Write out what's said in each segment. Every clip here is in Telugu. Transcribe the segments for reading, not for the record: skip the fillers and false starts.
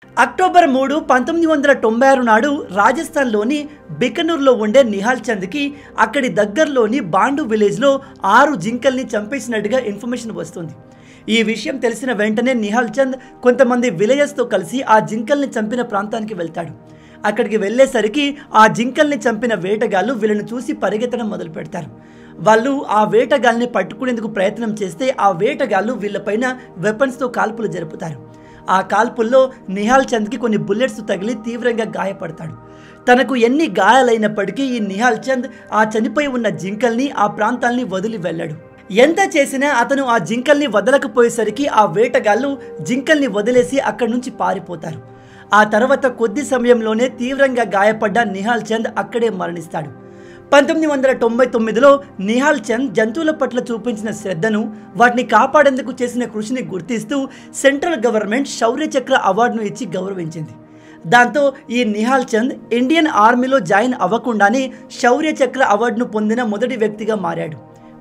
అక్టోబర్ 3, 1996 నాడు రాజస్థాన్లోని బికనూర్లో ఉండే నిహాల్ చంద్కి అక్కడి దగ్గరలోని బాండు విలేజ్లో 6 జింకల్ని చంపేసినట్టుగా ఇన్ఫర్మేషన్ వస్తుంది. ఈ విషయం తెలిసిన వెంటనే నిహాల్ చంద్ కొంతమంది విలేజర్స్తో కలిసి ఆ జింకల్ని చంపిన ప్రాంతానికి వెళ్తాడు. అక్కడికి వెళ్ళేసరికి ఆ జింకల్ని చంపిన వేటగాళ్ళు వీళ్ళని చూసి పరిగెత్తడం మొదలు పెడతారు. వాళ్ళు ఆ వేటగాళ్ళని పట్టుకునేందుకు ప్రయత్నం చేస్తే ఆ వేటగాళ్ళు వీళ్ళపైన వెపన్స్తో కాల్పులు జరుపుతారు. ఆ కాల్పుల్లో నిహాల్ చంద్కి కొన్ని బుల్లెట్స్ తగిలి తీవ్రంగా గాయపడతాడు. తనకు ఎన్ని గాయాలైనప్పటికీ ఈ నిహాల్ చంద్ ఆ చనిపోయి ఉన్న జింకల్ని ఆ ప్రాంతాల్ని వదిలి వెళ్ళాడు. ఎంత చేసినా అతను ఆ జింకల్ని వదలకపోయేసరికి ఆ వేటగాళ్ళు జింకల్ని వదిలేసి అక్కడి నుంచి పారిపోతారు. ఆ తర్వాత కొద్ది సమయంలోనే తీవ్రంగా గాయపడ్డ నిహాల్ చంద్ అక్కడే మరణిస్తాడు. 1999లో నిహాల్ చంద్ జంతువుల పట్ల చూపించిన శ్రద్ధను, వాటిని కాపాడేందుకు చేసిన కృషిని గుర్తిస్తూ సెంట్రల్ గవర్నమెంట్ శౌర్య చక్ర అవార్డును ఇచ్చి గౌరవించింది. దాంతో ఈ నిహాల్ చంద్ ఇండియన్ ఆర్మీలో జాయిన్ అవ్వకుండానే శౌర్య చక్ర అవార్డును పొందిన మొదటి వ్యక్తిగా మారాడు.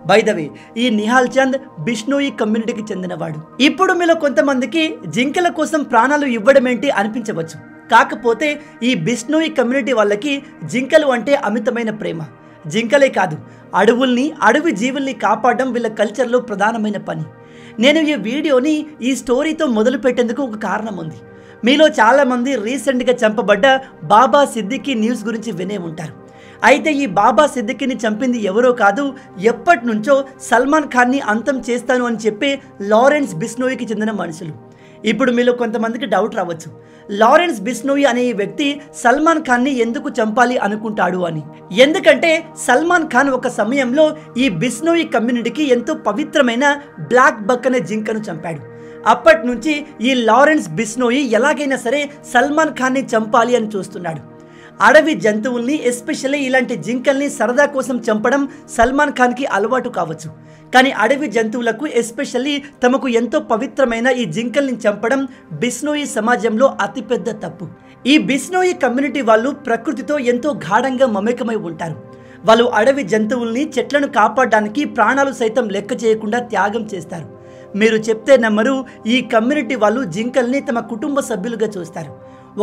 బై ద వే, ఈ నిహాల్ చంద్ బిష్నోయి కమ్యూనిటీకి చెందినవాడు. ఇప్పుడు మీలో కొంతమందికి జింకల కోసం ప్రాణాలు ఇవ్వడం ఏంటి అనిపించవచ్చు. కాకపోతే ఈ బిష్నోయి కమ్యూనిటీ వాళ్ళకి జింకలు అంటే అమితమైన ప్రేమ. జింకలే కాదు, అడవి జీవుల్ని కాపాడడం వీళ్ళ కల్చర్లో ప్రధానమైన పని. నేను ఈ వీడియోని ఈ స్టోరీతో మొదలు పెట్టేందుకు ఒక కారణం ఉంది. మీలో చాలామంది రీసెంట్గా చంపబడ్డ బాబా సిద్దికీ న్యూస్ గురించి వినే ఉంటారు. అయితే ఈ బాబా సిద్దికీని చంపింది ఎవరో కాదు, ఎప్పటి నుంచో సల్మాన్ ఖాన్ని అంతం చేస్తాను అని చెప్పి లారెన్స్ బిష్నోయికి చెందిన మనుషులు. ఇప్పుడు మీలో కొంతమందికి డౌట్ రావచ్చు, లారెన్స్ బిష్నోయి అనే ఈ వ్యక్తి సల్మాన్ ఖాన్ని ఎందుకు చంపాలి అనుకుంటాడు అని. ఎందుకంటే సల్మాన్ ఖాన్ ఒక సమయంలో ఈ బిష్నోయి కమ్యూనిటీకి ఎంతో పవిత్రమైన బ్లాక్ బక్ అనే జింకను చంపాడు. అప్పటి నుంచి ఈ లారెన్స్ బిష్నోయి ఎలాగైనా సరే సల్మాన్ ఖాన్ని చంపాలి అని చూస్తున్నాడు. అడవి జంతువుల్ని, ఎస్పెషల్లీ ఇలాంటి జింకల్ని సరదా కోసం చంపడం సల్మాన్ ఖాన్కి అలవాటు కావచ్చు. కానీ అడవి జంతువులకు, ఎస్పెషల్లీ తమకు ఎంతో పవిత్రమైన ఈ జింకల్ని చంపడం బిష్నోయి సమాజంలో అతిపెద్ద తప్పు. ఈ బిష్నోయి కమ్యూనిటీ వాళ్ళు ప్రకృతితో ఎంతో గాఢంగా మమేకమై ఉంటారు. వాళ్ళు అడవి జంతువుల్ని, చెట్లను కాపాడడానికి ప్రాణాలు సైతం లెక్క చేయకుండా త్యాగం చేస్తారు. మీరు చెప్తే నమ్మరు, ఈ కమ్యూనిటీ వాళ్ళు జింకల్ని తమ కుటుంబ సభ్యులుగా చూస్తారు.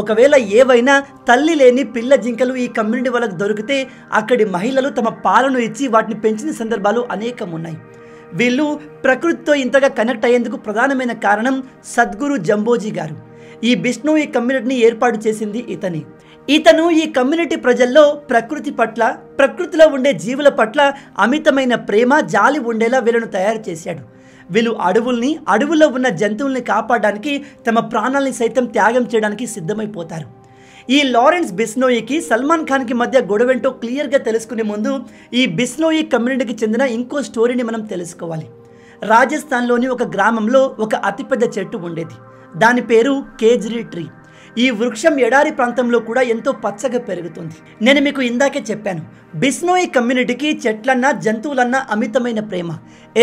ఒకవేళ ఏవైనా తల్లి లేని పిల్ల జింకలు ఈ కమ్యూనిటీ వాళ్ళకు దొరికితే అక్కడి మహిళలు తమ పాలను ఇచ్చి వాటిని పెంచిన సందర్భాలు అనేకం ఉన్నాయి. వీళ్ళు ప్రకృతితో ఇంతగా కనెక్ట్ అయ్యేందుకు ప్రధానమైన కారణం సద్గురు జంబోజీ గారు. ఈ బిష్నోయి కమ్యూనిటీని ఏర్పాటు చేసింది ఇతను ఈ కమ్యూనిటీ ప్రజల్లో ప్రకృతి పట్ల, ప్రకృతిలో ఉండే జీవుల పట్ల అమితమైన ప్రేమ, జాలి ఉండేలా వీళ్ళను తయారు చేశాడు. వీళ్ళు అడవుల్లో ఉన్న జంతువుల్ని కాపాడడానికి తమ ప్రాణాలని సైతం త్యాగం చేయడానికి సిద్ధమైపోతారు. ఈ లారెన్స్ బిష్నోయికి సల్మాన్ ఖాన్కి మధ్య గొడవేంటో క్లియర్గా తెలుసుకునే ముందు ఈ బిష్నోయి కమ్యూనిటీకి చెందిన ఇంకో స్టోరీని మనం తెలుసుకోవాలి. రాజస్థాన్లోని ఒక గ్రామంలో ఒక అతిపెద్ద చెట్టు ఉండేది. దాని పేరు కేజ్రీ ట్రీ. ఈ వృక్షం ఎడారి ప్రాంతంలో కూడా ఎంతో పచ్చగా పెరుగుతుంది. నేను మీకు ఇందాకే చెప్పాను, బిష్నోయి కమ్యూనిటీకి చెట్లన్నా, జంతువులన్నా అమితమైన ప్రేమ.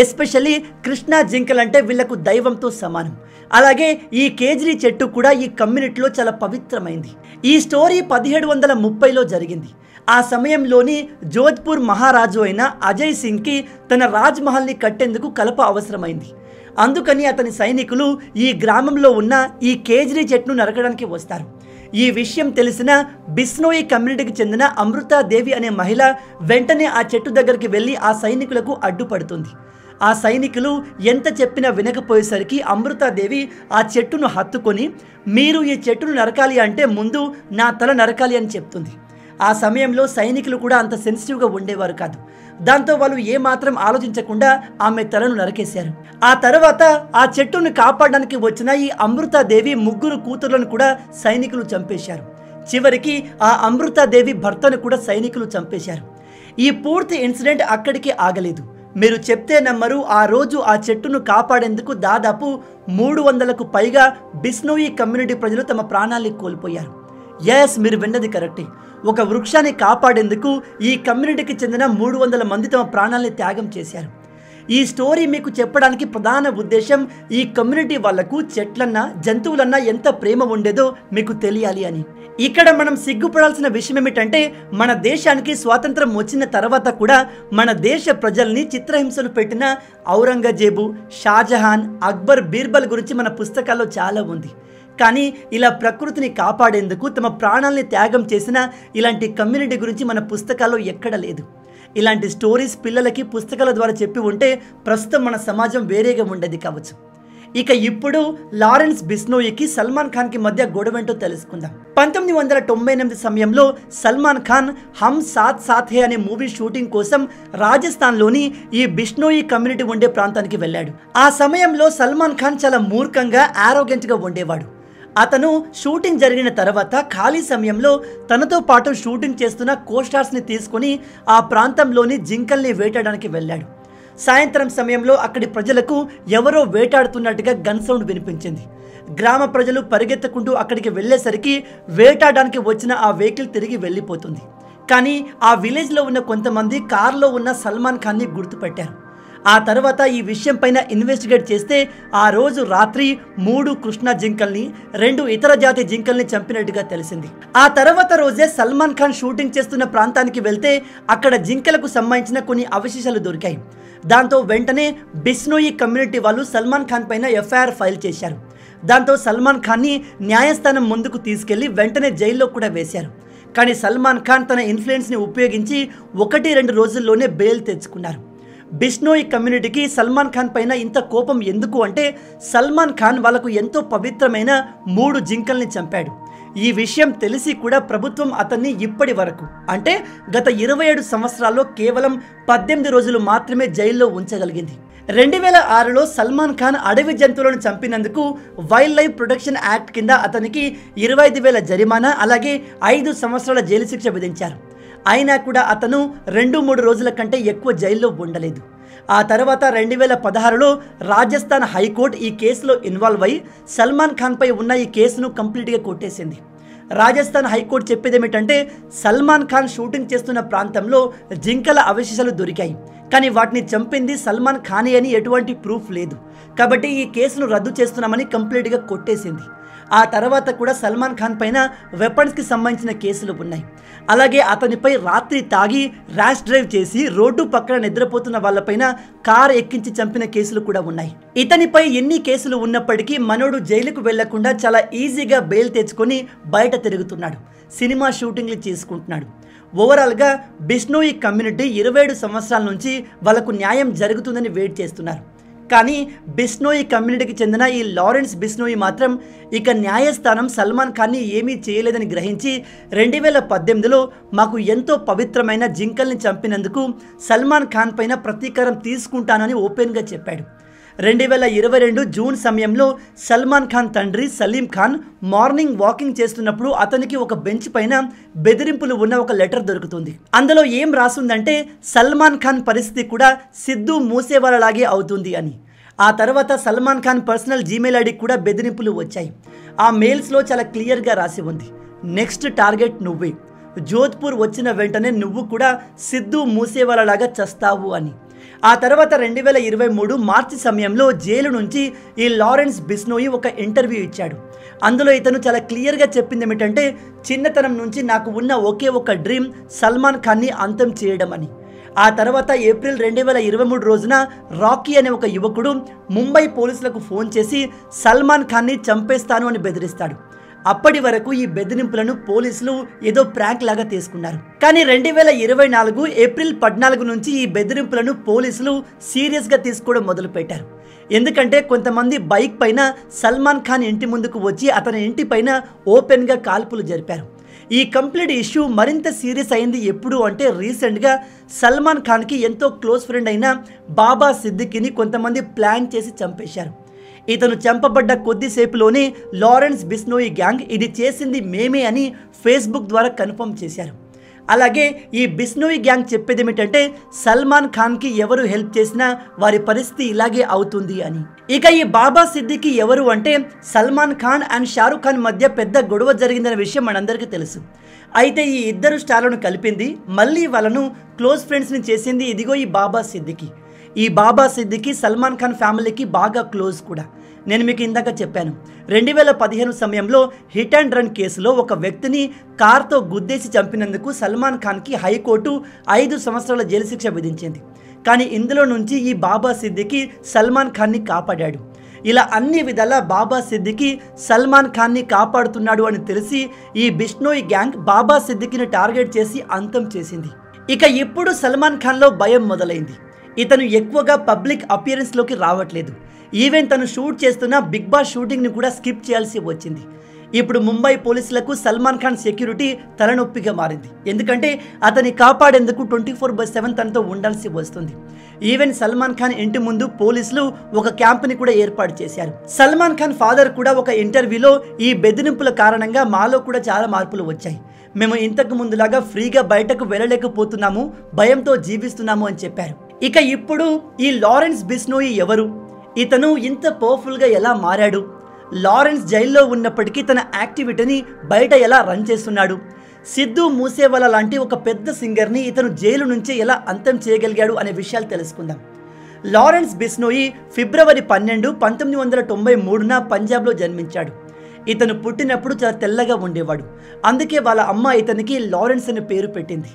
ఎస్పెషల్లీ కృష్ణా జింకలంటే వీళ్లకు దైవంతో సమానం. అలాగే ఈ కేజ్రీ చెట్టు కూడా ఈ కమ్యూనిటీలో చాలా పవిత్రమైంది. ఈ స్టోరీ 1730లో జరిగింది. ఆ సమయంలోని జోధ్పూర్ మహారాజు అయిన అజయ్ సింగ్కి తన రాజ్మహల్ని కట్టేందుకు కలప అవసరమైంది. అందుకని అతని సైనికులు ఈ గ్రామంలో ఉన్న ఈ కేజ్రీ చెట్టును నరకడానికి వస్తారు. ఈ విషయం తెలిసిన బిష్నోయి కమ్యూనిటీకి చెందిన అమృతాదేవి అనే మహిళ వెంటనే ఆ చెట్టు దగ్గరికి వెళ్ళి ఆ సైనికులకు అడ్డుపడుతుంది. ఆ సైనికులు ఎంత చెప్పినా వినకపోయేసరికి అమృతాదేవి ఆ చెట్టును హత్తుకొని, మీరు ఈ చెట్టును నరకాలి అంటే ముందు నా తల నరకాలి అని చెప్తుంది. ఆ సమయంలో సైనికులు కూడా అంత సెన్సిటివ్గా ఉండేవారు కాదు. దాంతో వాళ్ళు ఏమాత్రం ఆలోచించకుండా ఆమె తలను నరికేశారు. ఆ తర్వాత ఆ చెట్టును కాపాడడానికి వచ్చిన ఈ అమృతాదేవి 3 కూతుర్లను కూడా సైనికులు చంపేశారు. చివరికి ఆ అమృతాదేవి భర్తను కూడా సైనికులు చంపేశారు. ఈ పూర్తి ఇన్సిడెంట్ అక్కడికి ఆగలేదు. మీరు చెప్తే నమ్మరు, ఆ రోజు ఆ చెట్టును కాపాడేందుకు దాదాపు 300కు పైగా బిష్నోయి కమ్యూనిటీ ప్రజలు తమ ప్రాణాన్ని కోల్పోయారు. ఎస్, మీరు విన్నది కరెక్టే. ఒక వృక్షాన్ని కాపాడేందుకు ఈ కమ్యూనిటీకి చెందిన 300 మంది తమ ప్రాణాలని త్యాగం చేశారు. ఈ స్టోరీ మీకు చెప్పడానికి ప్రధాన ఉద్దేశం ఈ కమ్యూనిటీ వాళ్లకు చెట్లన్నా, జంతువులన్నా ఎంత ప్రేమ ఉండేదో మీకు తెలియాలి అని. ఇక్కడ మనం సిగ్గుపడాల్సిన విషయం ఏమిటంటే, మన దేశానికి స్వాతంత్రం వచ్చిన తర్వాత కూడా మన దేశ ప్రజల్ని చిత్రహింసలు పెట్టిన ఔరంగజేబు, షాజహాన్, అక్బర్, బీర్బల్ గురించి మన పుస్తకాల్లో చాలా ఉంది. కానీ ఇలా ప్రకృతిని కాపాడేందుకు తమ ప్రాణాలని త్యాగం చేసిన ఇలాంటి కమ్యూనిటీ గురించి మన పుస్తకాల్లో ఎక్కడ లేదు. ఇలాంటి స్టోరీస్ పిల్లలకి పుస్తకాల ద్వారా చెప్పి ఉంటే ప్రస్తుతం మన సమాజం వేరేగా ఉండేది కావచ్చు. ఇక ఇప్పుడు లారెన్స్ బిష్నోయికి సల్మాన్ ఖాన్కి మధ్య గొడవేంటో తెలుసుకుందాం. 1998 సమయంలో సల్మాన్ ఖాన్ హమ్ సాత్ సాత్ హే అనే మూవీ షూటింగ్ కోసం రాజస్థాన్లోని ఈ బిష్నోయి కమ్యూనిటీ ఉండే ప్రాంతానికి వెళ్ళాడు. ఆ సమయంలో సల్మాన్ ఖాన్ చాలా మూర్ఖంగా ఆరోగెంట్గా ఉండేవాడు. అతను షూటింగ్ జరిగిన తర్వాత ఖాళీ సమయంలో తనతో పాటు షూటింగ్ చేస్తున్న కోస్టార్స్ని తీసుకుని ఆ ప్రాంతంలోని జింకల్ని వేటాడడానికి వెళ్ళాడు. సాయంత్రం సమయంలో అక్కడి ప్రజలకు ఎవరో వేటాడుతున్నట్టుగా గన్ సౌండ్ వినిపించింది. గ్రామ ప్రజలు పరిగెత్తుకుంటూ అక్కడికి వెళ్ళేసరికి వేటాడడానికి వచ్చిన ఆ వెహికల్ తిరిగి వెళ్ళిపోతుంది. కానీ ఆ విలేజ్లో ఉన్న కొంతమంది కారులో ఉన్న సల్మాన్ ఖాన్ని గుర్తుపెట్టారు. ఆ తర్వాత ఈ విషయం పైన ఇన్వెస్టిగేట్ చేస్తే ఆ రోజు రాత్రి 3 కృష్ణ జింకల్ని 2 ఇతర జాతి జింకల్ని చంపినట్టుగా తెలిసింది. ఆ తర్వాత రోజే సల్మాన్ ఖాన్ షూటింగ్ చేస్తున్న ప్రాంతానికి వెళ్తే అక్కడ జింకలకు సంబంధించిన కొన్ని అవశేషాలు దొరికాయి. దాంతో వెంటనే బిష్నోయి కమ్యూనిటీ వాళ్ళు సల్మాన్ ఖాన్ పైన ఎఫ్ఐఆర్ ఫైల్ చేశారు. దాంతో సల్మాన్ ఖాన్ని న్యాయస్థానం ముందుకు తీసుకెళ్లి వెంటనే జైల్లో కూడా వేశారు. కానీ సల్మాన్ ఖాన్ తన ఇన్ఫ్లుయెన్స్ని ఉపయోగించి 1-2 రోజుల్లోనే బెయిల్ తెచ్చుకున్నారు. బిష్నోయి కమ్యూనిటీకి సల్మాన్ ఖాన్ పైన ఇంత కోపం ఎందుకు అంటే సల్మాన్ ఖాన్ వాళ్ళకు ఎంతో పవిత్రమైన 3 జింకల్ని చంపాడు. ఈ విషయం తెలిసి కూడా ప్రభుత్వం అతన్ని ఇప్పటి వరకు అంటే గత 27 సంవత్సరాల్లో కేవలం 18 రోజులు మాత్రమే జైల్లో ఉంచగలిగింది. 2006లో సల్మాన్ ఖాన్ అడవి జంతువులను చంపినందుకు వైల్డ్ లైఫ్ ప్రొటెక్షన్ యాక్ట్ కింద అతనికి 25,000 జరిమానా అలాగే 5 సంవత్సరాల జైలు శిక్ష విధించారు. అయినా కూడా అతను 2-3 రోజుల కంటే ఎక్కువ జైల్లో ఉండలేదు. ఆ తర్వాత 2016లో రాజస్థాన్ హైకోర్టు ఈ కేసులో ఇన్వాల్వ్ అయి సల్మాన్ ఖాన్పై ఉన్న ఈ కేసును కంప్లీట్గా కొట్టేసింది. రాజస్థాన్ హైకోర్టు చెప్పేది ఏమిటంటే సల్మాన్ ఖాన్ షూటింగ్ చేస్తున్న ప్రాంతంలో జింకల అవశేషాలు దొరికాయి, కానీ వాటిని చంపింది సల్మాన్ ఖానే అని ఎటువంటి ప్రూఫ్ లేదు. కాబట్టి ఈ కేసును రద్దు చేస్తున్నామని కంప్లీట్గా కొట్టేసింది. ఆ తర్వాత కూడా సల్మాన్ ఖాన్ పైన వెపన్స్కి సంబంధించిన కేసులు ఉన్నాయి. అలాగే అతనిపై రాత్రి తాగి ర్యాష్ డ్రైవ్ చేసి రోడ్డు పక్కన నిద్రపోతున్న వాళ్ళపైన కారు ఎక్కించి చంపిన కేసులు కూడా ఉన్నాయి. ఇతనిపై ఎన్ని కేసులు ఉన్నప్పటికీ మనోడు జైలుకు వెళ్లకుండా చాలా ఈజీగా బెయిల్ తెచ్చుకొని బయట తిరుగుతున్నాడు, సినిమా షూటింగ్లు చేసుకుంటున్నాడు. ఓవరాల్గా బిష్నోయి కమ్యూనిటీ 27 సంవత్సరాల నుంచి వాళ్ళకు న్యాయం జరుగుతుందని వెయిట్ చేస్తున్నారు. కానీ బిష్నోయి కమ్యూనిటీకి చెందిన ఈ లారెన్స్ బిష్నోయి మాత్రం ఇక న్యాయస్థానం సల్మాన్ ఖాన్ని ఏమీ చేయలేదని గ్రహించి 2018లో మాకు ఎంతో పవిత్రమైన జింకల్ని చంపినందుకు సల్మాన్ ఖాన్ పైన ప్రతీకారం తీసుకుంటానని ఓపెన్గా చెప్పాడు. 2022 జూన్ సమయంలో సల్మాన్ ఖాన్ తండ్రి సలీం ఖాన్ మార్నింగ్ వాకింగ్ చేస్తున్నప్పుడు అతనికి ఒక బెంచ్ పైన బెదిరింపులు ఉన్న ఒక లెటర్ దొరుకుతుంది. అందులో ఏం రాసుందంటే సల్మాన్ ఖాన్ పరిస్థితి కూడా సిద్ధు మూసేవాళ్ళలాగే అవుతుంది అని. ఆ తర్వాత సల్మాన్ ఖాన్ పర్సనల్ జీమెయిల్ ఐడికి కూడా బెదిరింపులు వచ్చాయి. ఆ మెయిల్స్లో చాలా క్లియర్గా రాసి ఉంది, నెక్స్ట్ టార్గెట్ నువ్వే, జోధ్పూర్ వచ్చిన వెంటనే నువ్వు కూడా సిద్ధు మూసేవాళ్ళలాగా చస్తావు అని. ఆ తర్వాత 2023 మార్చి సమయంలో జైలు నుంచి ఈ లారెన్స్ బిష్నోయి ఒక ఇంటర్వ్యూ ఇచ్చాడు. అందులో ఇతను చాలా క్లియర్గా చెప్పింది ఏమిటంటే చిన్నతనం నుంచి నాకు ఉన్న ఒకే ఒక డ్రీమ్ సల్మాన్ ఖాన్ని అంతం చేయడం అని. ఆ తర్వాత ఏప్రిల్ 2023 రోజున రాకీ అనే ఒక యువకుడు ముంబై పోలీసులకు ఫోన్ చేసి సల్మాన్ ఖాన్ని చంపేస్తాను అని బెదిరిస్తాడు. అప్పటి వరకు ఈ బెదిరింపులను పోలీసులు ఏదో ప్రాంక్ లాగా తీసుకున్నారు. కానీ 2024 ఏప్రిల్ 14 నుంచి ఈ బెదిరింపులను పోలీసులు సీరియస్గా తీసుకోవడం మొదలుపెట్టారు. ఎందుకంటే కొంతమంది బైక్ పైన సల్మాన్ ఖాన్ ఇంటి ముందుకు వచ్చి అతని ఇంటి పైన ఓపెన్గా కాల్పులు జరిపారు. ఈ కంప్లీట్ ఇష్యూ మరింత సీరియస్ అయింది ఎప్పుడు అంటే రీసెంట్గా సల్మాన్ ఖాన్కి ఎంతో క్లోజ్ ఫ్రెండ్ అయిన బాబా సిద్దికీని కొంతమంది ప్లాన్ చేసి చంపేశారు. ఇతను చంపబడ్డ కొద్దిసేపులోనే లారెన్స్ బిష్నోయి గ్యాంగ్ ఇది చేసింది మేమే అని ఫేస్బుక్ ద్వారా కన్ఫర్మ్ చేశారు. అలాగే ఈ బిష్నోయి గ్యాంగ్ చెప్పేది ఏమిటంటే సల్మాన్ ఖాన్కి ఎవరు హెల్ప్ చేసినా వారి పరిస్థితి ఇలాగే అవుతుంది అని. ఇక ఈ బాబా సిద్దికీ ఎవరు అంటే సల్మాన్ ఖాన్ అండ్ షారుఖ్ ఖాన్ మధ్య పెద్ద గొడవ జరిగిందనే విషయం మనందరికీ తెలుసు. అయితే ఈ ఇద్దరు స్టార్లను కలిపింది మళ్ళీ వాళ్ళను క్లోజ్ ఫ్రెండ్స్ని చేసింది ఇదిగో ఈ బాబా సిద్దికీ. ఈ బాబా సిద్దికీ సల్మాన్ ఖాన్ ఫ్యామిలీకి బాగా క్లోజ్ కూడా. నేను మీకు ఇందాక చెప్పాను 2015 సమయంలో హిట్ అండ్ రన్ కేసులో ఒక వ్యక్తిని కార్తో గుద్దేసి చంపినందుకు సల్మాన్ ఖాన్కి హైకోర్టు 5 సంవత్సరాల జైలు శిక్ష విధించింది. కానీ ఇందులో నుంచి ఈ బాబా సిద్దికీ సల్మాన్ ఖాన్ని కాపాడాడు. ఇలా అన్ని విధాల బాబా సిద్దికి సల్మాన్ ఖాన్ని కాపాడుతున్నాడు అని తెలిసి ఈ బిష్నోయ్ గ్యాంగ్ బాబా సిద్దికిని టార్గెట్ చేసి అంతం చేసింది. ఇక ఇప్పుడు సల్మాన్ ఖాన్లో భయం మొదలైంది. ఇతను ఎక్కువగా పబ్లిక్ అపియరెన్స్లోకి రావట్లేదు. ఈవెన్ తను షూట్ చేస్తున్న బిగ్ బాస్ షూటింగ్ని కూడా స్కిప్ చేయాల్సి వచ్చింది. ఇప్పుడు ముంబై పోలీసులకు సల్మాన్ ఖాన్ సెక్యూరిటీ తలనొప్పిగా మారింది. ఎందుకంటే అతన్ని కాపాడేందుకు 24/7 తనతో ఉండాల్సి వస్తుంది. ఈవెన్ సల్మాన్ ఖాన్ ఇంటి ముందు పోలీసులు ఒక క్యాంప్ని కూడా ఏర్పాటు చేశారు. సల్మాన్ ఖాన్ ఫాదర్ కూడా ఒక ఇంటర్వ్యూలో ఈ బెదిరింపుల కారణంగా మాలో కూడా చాలా మార్పులు వచ్చాయి. మేము ఇంతకు ముందులాగా ఫ్రీగా బయటకు వెళ్ళలేకపోతున్నాము, భయంతో జీవిస్తున్నాము అని చెప్పారు. ఇక ఇప్పుడు ఈ లారెన్స్ బిష్నోయి ఎవరు? ఇతను ఇంత పవర్ఫుల్గా ఎలా మారాడు? లారెన్స్ జైల్లో ఉన్నప్పటికీ తన యాక్టివిటీని బయట ఎలా రన్ చేస్తున్నాడు? సిద్ధు మూసేవాలా లాంటి ఒక పెద్ద సింగర్ని ఇతను జైలు నుంచే ఎలా అంతం చేయగలిగాడు అనే విషయాలు తెలుసుకుందాం. లారెన్స్ బిష్నోయి ఫిబ్రవరి 12, 1993న పంజాబ్లో జన్మించాడు. ఇతను పుట్టినప్పుడు చాలా తెల్లగా ఉండేవాడు. అందుకే వాళ్ళ అమ్మ ఇతనికి లారెన్స్ అనే పేరు పెట్టింది.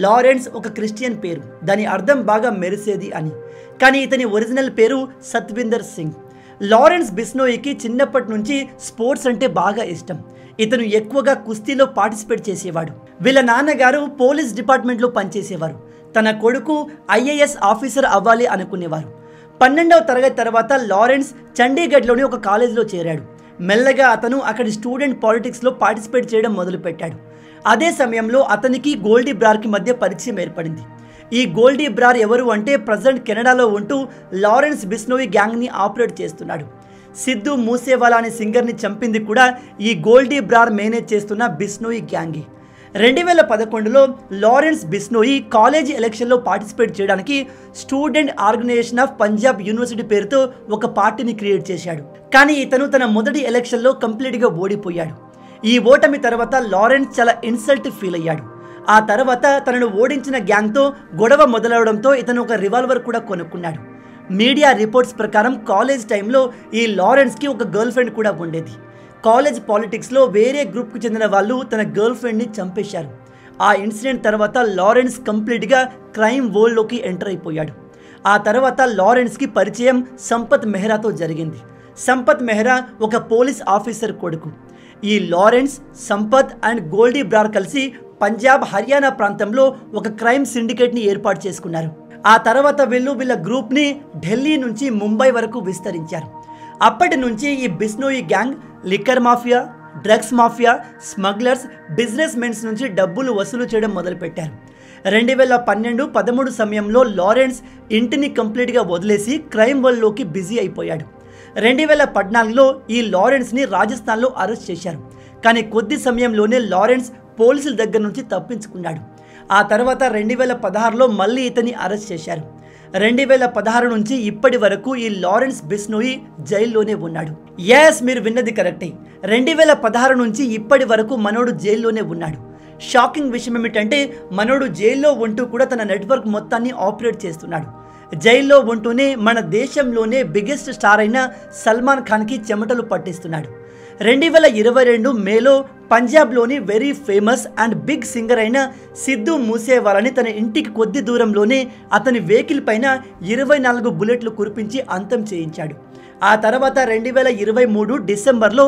లారెన్స్ ఒక క్రిస్టియన్ పేరు, దాని అర్థం బాగా మెరిసేది అని. కానీ ఇతని ఒరిజినల్ పేరు సత్విందర్ సింగ్. లారెన్స్ బిష్నోయికి చిన్నప్పటి నుంచి స్పోర్ట్స్ అంటే బాగా ఇష్టం. ఇతను ఎక్కువగా కుస్తీలో పార్టిసిపేట్ చేసేవాడు. వీళ్ళ నాన్నగారు పోలీస్ డిపార్ట్మెంట్లో పనిచేసేవారు. తన కొడుకు IAS ఆఫీసర్ అవ్వాలి అనుకునేవారు. 12వ తరగతి తర్వాత లారెన్స్ చండీగఢ్లోని ఒక కాలేజీలో చేరాడు. మెల్లగా అతను అక్కడి స్టూడెంట్ పాలిటిక్స్లో పార్టిసిపేట్ చేయడం మొదలుపెట్టాడు. అదే సమయంలో అతనికి గోల్డీ బ్రార్కి మధ్య పరిచయం ఏర్పడింది. ఈ గోల్డీ బ్రార్ ఎవరు అంటే ప్రజెంట్ కెనడాలో ఉంటూ లారెన్స్ బిష్నోయి గ్యాంగ్ని ఆపరేట్ చేస్తున్నాడు. సిద్ధు మూసేవాలా అనే సింగర్ని చంపింది కూడా ఈ గోల్డీ బ్రార్ మేనేజ్ చేస్తున్న బిష్నోయి గ్యాంగే. 2011లో లారెన్స్ బిష్నోయి కాలేజీ ఎలక్షన్లో పార్టిసిపేట్ చేయడానికి student organisation of Punjab university పేరుతో ఒక పార్టీని క్రియేట్ చేశాడు. కానీ ఇతను తన మొదటి ఎలక్షన్లో కంప్లీట్గా ఓడిపోయాడు. ఈ ఓటమి తర్వాత లారెన్స్ చాలా ఇన్సల్ట్ ఫీల్ అయ్యాడు. ఆ తర్వాత తనను ఓడించిన గ్యాంగ్తో గొడవ మొదలవడంతో ఇతను ఒక రివాల్వర్ కూడా కొనుక్కున్నాడు. మీడియా రిపోర్ట్స్ ప్రకారం కాలేజ్ టైంలో ఈ లారెన్స్కి ఒక గర్ల్ ఫ్రెండ్ కూడా ఉండేది. కాలేజ్ పాలిటిక్స్లో వేరే గ్రూప్కు చెందిన వాళ్ళు తన గర్ల్ ఫ్రెండ్ని చంపేశారు. ఆ ఇన్సిడెంట్ తర్వాత లారెన్స్ కంప్లీట్గా క్రైమ్ వరల్డ్లోకి ఎంటర్ అయిపోయాడు. ఆ తర్వాత లారెన్స్కి పరిచయం సంపత్ మెహ్రాతో జరిగింది. సంపత్ మెహ్రా ఒక పోలీస్ ఆఫీసర్ కొడుకు. ఈ లారెన్స్, సంపత్ అండ్ గోల్డీ బ్రార్ కలిసి పంజాబ్, హర్యానా ప్రాంతంలో ఒక క్రైమ్ సిండికేట్ని ఏర్పాటు చేసుకున్నారు. ఆ తర్వాత వీళ్ళ గ్రూప్ని ఢిల్లీ నుంచి ముంబై వరకు విస్తరించారు. అప్పటి నుంచి ఈ Bishnoi gang liquor mafia, drugs mafia, smugglers, business mens నుంచి డబ్బులు వసూలు చేయడం మొదలుపెట్టారు. 2012-13 సమయంలో లారెన్స్ ఇంటిని కంప్లీట్గా వదిలేసి క్రైమ్ వరల్డ్లోకి బిజీ అయిపోయాడు. 2014లో ఈ లారెన్స్ని రాజస్థాన్లో అరెస్ట్ చేశారు. కానీ కొద్ది సమయంలోనే లారెన్స్ పోలీసుల దగ్గర నుంచి తప్పించుకున్నాడు. ఆ తర్వాత 2016లో మళ్ళీ ఇతన్ని అరెస్ట్ చేశారు. 2016 నుంచి ఇప్పటి వరకు ఈ లారెన్స్ బిష్నోయి జైల్లోనే ఉన్నాడు. ఎస్, మీరు విన్నది కరెక్టే. 2016 నుంచి ఇప్పటి వరకు మనోడు జైల్లోనే ఉన్నాడు. షాకింగ్ విషయం ఏమిటంటే మనోడు జైల్లో ఉంటూ కూడా తన నెట్వర్క్ మొత్తాన్ని ఆపరేట్ చేస్తున్నాడు. జైల్లో ఉంటూనే మన దేశంలోనే బిగ్గెస్ట్ స్టార్ అయిన సల్మాన్ ఖాన్కి చెమటలు పట్టిస్తున్నాడు. 2022 మేలో పంజాబ్లోని very famous and big singer అయిన సిద్ధు మూసేవాలని తన ఇంటికి కొద్ది దూరంలోనే అతని వెహికల్ పైన 24 బుల్లెట్లు కురిపించి అంతం చేయించాడు. ఆ తర్వాత 2023 డిసెంబర్లో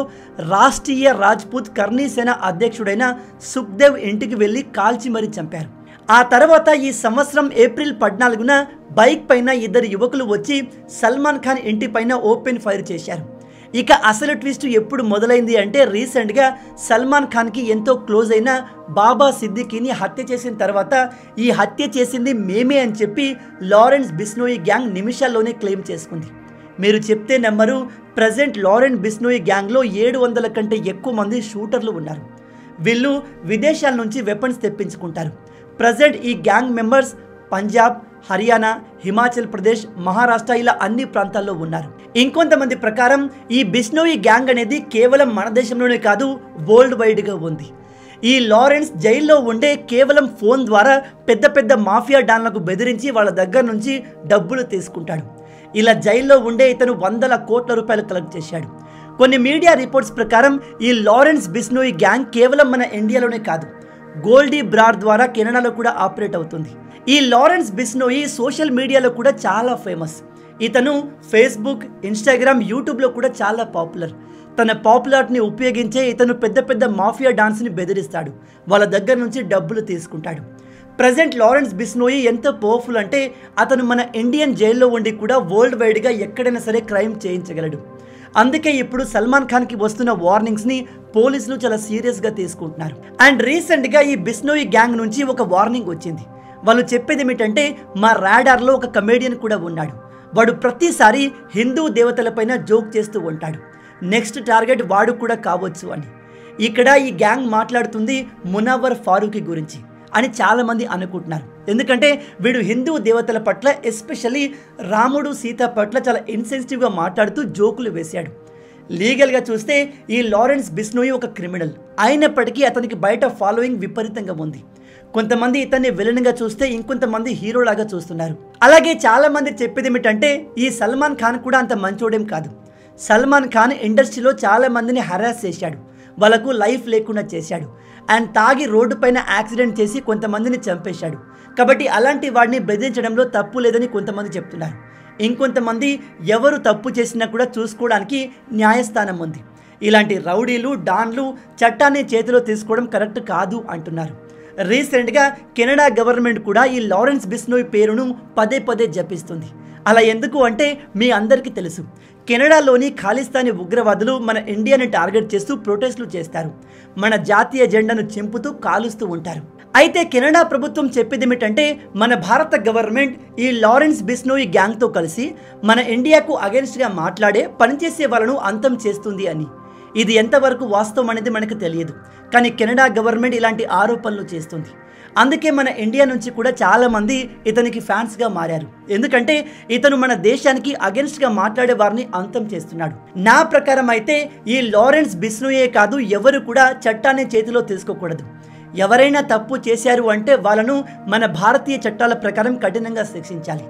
రాష్ట్రీయ రాజ్పూత్ కర్నీ సేన అధ్యక్షుడైన సుఖ్దేవ్ ఇంటికి వెళ్ళి కాల్చి మరీ చంపారు. ఆ తర్వాత ఈ సంవత్సరం ఏప్రిల్ 14న బైక్ పైన 2 యువకులు వచ్చి సల్మాన్ ఖాన్ ఇంటి పైన ఓపెన్ ఫైర్ చేశారు. ఇక అసలు ట్విస్ట్ ఎప్పుడు మొదలైంది అంటే రీసెంట్గా సల్మాన్ ఖాన్కి ఎంతో క్లోజ్ అయిన బాబా సిద్దికీని హత్య చేసిన తర్వాత ఈ హత్య చేసింది మేమే అని చెప్పి లారెన్స్ బిష్నోయి గ్యాంగ్ నిమిషాల్లోనే క్లెయిమ్ చేసుకుంది. మీరు చెప్తే నమ్మరు, ప్రజెంట్ లారెన్స్ బిష్నోయి గ్యాంగ్లో 700 కంటే ఎక్కువ మంది షూటర్లు ఉన్నారు. వీళ్ళు విదేశాల నుంచి వెపన్స్ తెప్పించుకుంటారు. ప్రజెంట్ ఈ గ్యాంగ్ మెంబర్స్ పంజాబ్, హర్యానా, హిమాచల్ ప్రదేశ్, మహారాష్ట్ర ఇలా అన్ని ప్రాంతాల్లో ఉన్నారు. ఇంకొంతమంది ప్రకారం ఈ బిష్నోయి గ్యాంగ్ అనేది కేవలం మన దేశంలోనే కాదు, వరల్డ్ వైడ్గా ఉంది. ఈ లారెన్స్ జైల్లో ఉండే కేవలం ఫోన్ ద్వారా పెద్ద పెద్ద మాఫియా డాన్లకు బెదిరించి వాళ్ళ దగ్గర నుంచి డబ్బులు తీసుకుంటాడు. ఇలా జైల్లో ఉండే ఇతను 100 కోట్ల రూపాయలు కలెక్ట్ చేశాడు. కొన్ని మీడియా రిపోర్ట్స్ ప్రకారం ఈ లారెన్స్ బిష్నోయి గ్యాంగ్ కేవలం మన ఇండియాలోనే కాదు, గోల్డీ బ్రార్ ద్వారా కెనడాలో కూడా ఆపరేట్ అవుతుంది. ఈ లారెన్స్ బిష్నోయి సోషల్ మీడియాలో కూడా చాలా ఫేమస్. ఇతను ఫేస్బుక్, ఇన్స్టాగ్రామ్, యూట్యూబ్లో కూడా చాలా పాపులర్. తన పాపులారిటీని ఉపయోగించే ఇతను పెద్ద పెద్ద మాఫియా డాన్స్ని బెదిరిస్తాడు, వాళ్ళ దగ్గర నుంచి డబ్బులు తీసుకుంటాడు. ప్రజెంట్ లారెన్స్ బిష్నోయి ఎంత పవర్ఫుల్ అంటే అతను మన ఇండియన్ జైల్లో ఉండి కూడా వరల్డ్ వైడ్గా ఎక్కడైనా సరే క్రైమ్ చేయించగలడు. అందుకే ఇప్పుడు సల్మాన్ ఖాన్కి వస్తున్న వార్నింగ్స్ని పోలీసులు చాలా సీరియస్గా తీసుకుంటున్నారు. అండ్ రీసెంట్గా ఈ బిష్నోయి గ్యాంగ్ నుంచి ఒక వార్నింగ్ వచ్చింది. వాళ్ళు చెప్పేది ఏమిటంటే మా రాడార్లో ఒక కమేడియన్ కూడా ఉన్నాడు, వాడు ప్రతిసారి హిందూ దేవతలపైన జోక్ చేస్తూ ఉంటాడు, నెక్స్ట్ టార్గెట్ వాడు కూడా కావచ్చు అని. ఇక్కడ ఈ గ్యాంగ్ మాట్లాడుతుంది మునవ్వర్ ఫారూఖీ గురించి అని చాలామంది అనుకుంటున్నారు. ఎందుకంటే వీడు హిందూ దేవతల పట్ల, ఎస్పెషల్లీ రాముడు సీత పట్ల చాలా ఇన్సెన్సిటివ్గా మాట్లాడుతూ జోకులు వేశాడు. లీగల్గా చూస్తే ఈ లారెన్స్ బిష్నోయి ఒక క్రిమినల్ అయినప్పటికీ అతనికి బయట ఫాలోయింగ్ విపరీతంగా ఉంది. కొంతమంది ఇతన్ని విలన్గా చూస్తే ఇంకొంతమంది హీరోలాగా చూస్తున్నారు. అలాగే చాలామంది చెప్పేది ఏమిటంటే ఈ సల్మాన్ ఖాన్ కూడా అంత మంచోడేం కాదు. సల్మాన్ ఖాన్ ఇండస్ట్రీలో చాలామందిని హరాస్ చేశాడు, వాళ్ళకు లైఫ్ లేకుండా చేశాడు, అండ్ తాగి రోడ్డు పైన యాక్సిడెంట్ చేసి కొంతమందిని చంపేశాడు. కాబట్టి అలాంటి వాడిని బెదిరించడంలో తప్పు లేదని కొంతమంది చెప్తున్నారు. ఇంకొంతమంది ఎవరు తప్పు చేసినా కూడా చూసుకోవడానికి న్యాయస్థానం ఉంది, ఇలాంటి రౌడీలు, డాన్లు చట్టాన్ని చేతిలో తీసుకోవడం కరెక్ట్ కాదు అంటున్నారు. రీసెంట్గా కెనడా గవర్నమెంట్ కూడా ఈ లారెన్స్ బిష్నోయి పేరును పదే పదే జపిస్తుంది. అలా ఎందుకు అంటే మీ అందరికీ తెలుసు, కెనడాలోని ఖాళిస్తానీ ఉగ్రవాదులు మన ఇండియాని టార్గెట్ చేస్తూ ప్రొటెస్టులు చేస్తారు, మన జాతీయ జెండాను చింపుతూ కాలుస్తూ ఉంటారు. అయితే కెనడా ప్రభుత్వం చెప్పేది ఏమిటంటే మన భారత గవర్నమెంట్ ఈ లారెన్స్ బిష్నోయి గ్యాంగ్తో కలిసి మన ఇండియాకు అగెన్స్ట్గా మాట్లాడే పనిచేసే వాళ్ళను అంతం చేస్తుంది అని. ఇది ఎంతవరకు వాస్తవం అనేది మనకు తెలియదు, కానీ కెనడా గవర్నమెంట్ ఇలాంటి ఆరోపణలు చేస్తుంది. అందుకే మన ఇండియా నుంచి కూడా చాలామంది ఇతనికి ఫ్యాన్స్గా మారారు, ఎందుకంటే ఇతను మన దేశానికి అగెన్స్ట్గా మాట్లాడే వారిని అంతం చేస్తున్నాడు. నా ప్రకారం అయితే ఈ లారెన్స్ బిష్నోయే కాదు, ఎవరు కూడా చట్టాన్ని చేతిలో తీసుకోకూడదు. ఎవరైనా తప్పు చేశారు అంటే వాళ్ళను మన భారతీయ చట్టాల ప్రకారం కఠినంగా శిక్షించాలి.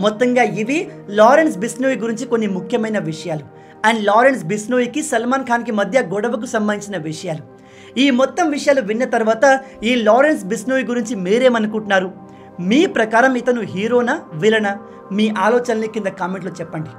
మొత్తంగా ఇవి లారెన్స్ బిష్నోయి గురించి కొన్ని ముఖ్యమైన విషయాలు. అండ్ లారెన్స్ బిష్నోయికి సల్మాన్ ఖాన్కి మధ్య గొడవకు సంబంధించిన విషయాలు. ఈ మొత్తం విషయాలు విన్న తర్వాత ఈ లారెన్స్ బిష్నోయి గురించి మీరేమనుకుంటున్నారు? మీ ప్రకారం ఇతను హీరోనా, విలనా? మీ ఆలోచనల్ని కింద కామెంట్లో చెప్పండి.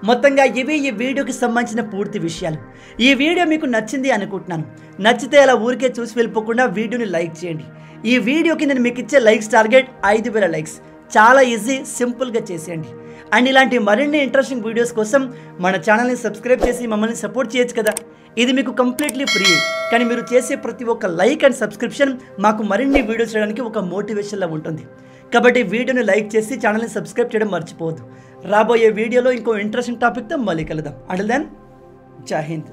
మొత్తంగా ఇవి ఈ వీడియోకి సంబంధించిన పూర్తి విషయాలు. ఈ వీడియో మీకు నచ్చింది అనుకుంటున్నాను. నచ్చితే అలా ఊరికే చూసి వెళ్ళిపోకుండా వీడియోని లైక్ చేయండి. ఈ వీడియోకి నేను మీకు ఇచ్చే లైక్స్ టార్గెట్ 5000 లైక్స్. చాలా ఈజీ, సింపుల్గా చేసేయండి. అండ్ ఇలాంటి మరిన్ని ఇంట్రెస్టింగ్ వీడియోస్ కోసం మన ఛానల్ని సబ్స్క్రైబ్ చేసి మమ్మల్ని సపోర్ట్ చేయొచ్చు కదా. ఇది మీకు కంప్లీట్లీ ఫ్రీ, కానీ మీరు చేసే ప్రతి ఒక్క లైక్ అండ్ సబ్స్క్రిప్షన్ మాకు మరిన్ని వీడియోస్ చేయడానికి ఒక మోటివేషన్లా ఉంటుంది. కాబట్టి వీడియోని లైక్ చేసి ఛానల్ని సబ్స్క్రైబ్ చేయడం మర్చిపోవద్దు. రాబోయే వీడియోలో ఇంకో ఇంట్రెస్టింగ్ టాపిక్తో మళ్ళీ కలుద్దాం. అంటిల్ దెన్, జై హింద్.